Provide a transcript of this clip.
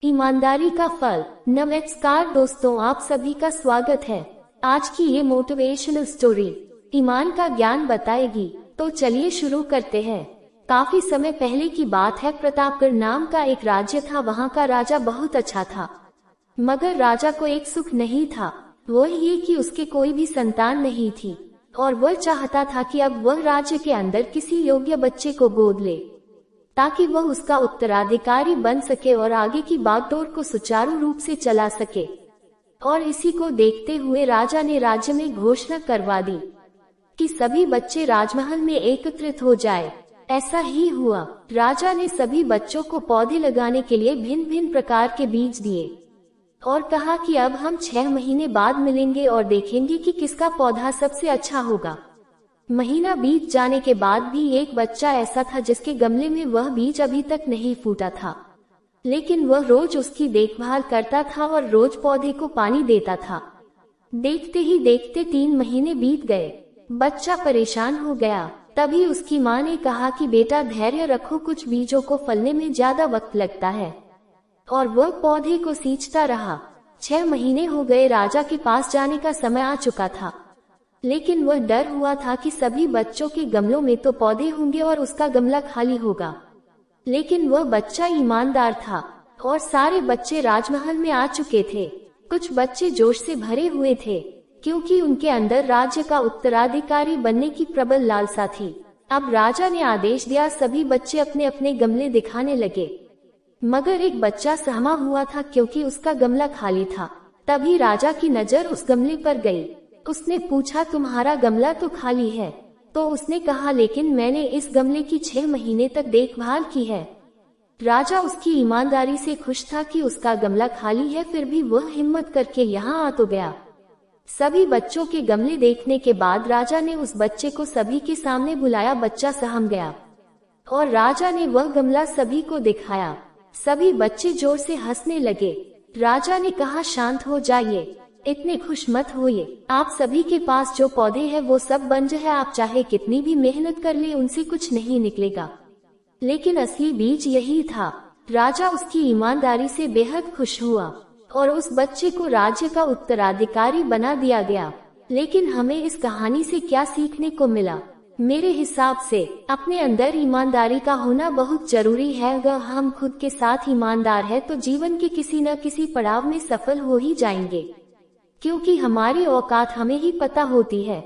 ईमानदारी का फल। नमस्कार दोस्तों, आप सभी का स्वागत है। आज की ये मोटिवेशनल स्टोरी ईमान का ज्ञान बताएगी। तो चलिए शुरू करते हैं। काफी समय पहले की बात है। प्रतापगढ़ नाम का एक राज्य था। वहाँ का राजा बहुत अच्छा था, मगर राजा को एक सुख नहीं था। वो ये कि उसके कोई भी संतान नहीं थी और वह चाहता था कि अब वह राज्य के अंदर किसी योग्य बच्चे को गोद ले, ताकि वह उसका उत्तराधिकारी बन सके और आगे की बागडोर को सुचारू रूप से चला सके। और इसी को देखते हुए राजा ने राज्य में घोषणा करवा दी कि सभी बच्चे राजमहल में एकत्रित हो जाए। ऐसा ही हुआ। राजा ने सभी बच्चों को पौधे लगाने के लिए भिन्न भिन्न प्रकार के बीज दिए और कहा कि अब हम 6 महीने बाद मिलेंगे और देखेंगे कि किसका पौधा सबसे अच्छा होगा। महीना बीत जाने के बाद भी एक बच्चा ऐसा था जिसके गमले में वह बीज अभी तक नहीं फूटा था, लेकिन वह रोज उसकी देखभाल करता था और रोज पौधे को पानी देता था। देखते ही देखते 3 महीने बीत गए। बच्चा परेशान हो गया। तभी उसकी माँ ने कहा कि बेटा धैर्य रखो, कुछ बीजों को फलने में ज्यादा वक्त लगता है। और वह पौधे को सींचता रहा। 6 महीने हो गए। राजा के पास जाने का समय आ चुका था, लेकिन वह डर हुआ था कि सभी बच्चों के गमलों में तो पौधे होंगे और उसका गमला खाली होगा। लेकिन वह बच्चा ईमानदार था और सारे बच्चे राजमहल में आ चुके थे। कुछ बच्चे जोश से भरे हुए थे क्योंकि उनके अंदर राज्य का उत्तराधिकारी बनने की प्रबल लालसा थी। अब राजा ने आदेश दिया, सभी बच्चे अपने अपने गमले दिखाने लगे, मगर एक बच्चा सहमा हुआ था क्योंकि उसका गमला खाली था। तभी राजा की नजर उस गमले पर गई। उसने पूछा, तुम्हारा गमला तो खाली है? तो उसने कहा, लेकिन मैंने इस गमले की 6 महीने तक देखभाल की है। राजा उसकी ईमानदारी से खुश था कि उसका गमला खाली है, फिर भी वह हिम्मत करके यहाँ आ तो गया। सभी बच्चों के गमले देखने के बाद राजा ने उस बच्चे को सभी के सामने बुलाया। बच्चा सहम गया और राजा ने वह गमला सभी को दिखाया। सभी बच्चे जोर से हंसने लगे। राजा ने कहा, शांत हो जाइए, इतने खुश मत होइए। आप सभी के पास जो पौधे हैं वो सब बंज है। आप चाहे कितनी भी मेहनत कर ले, उनसे कुछ नहीं निकलेगा, लेकिन असली बीज यही था। राजा उसकी ईमानदारी से बेहद खुश हुआ और उस बच्चे को राज्य का उत्तराधिकारी बना दिया गया। लेकिन हमें इस कहानी से क्या सीखने को मिला? मेरे हिसाब से अपने अंदर ईमानदारी का होना बहुत जरूरी है। अगर हम खुद के साथ ईमानदार हैं तो जीवन के किसी न किसी पड़ाव में सफल हो ही जाएंगे, क्योंकि हमारी औकात हमें ही पता होती है।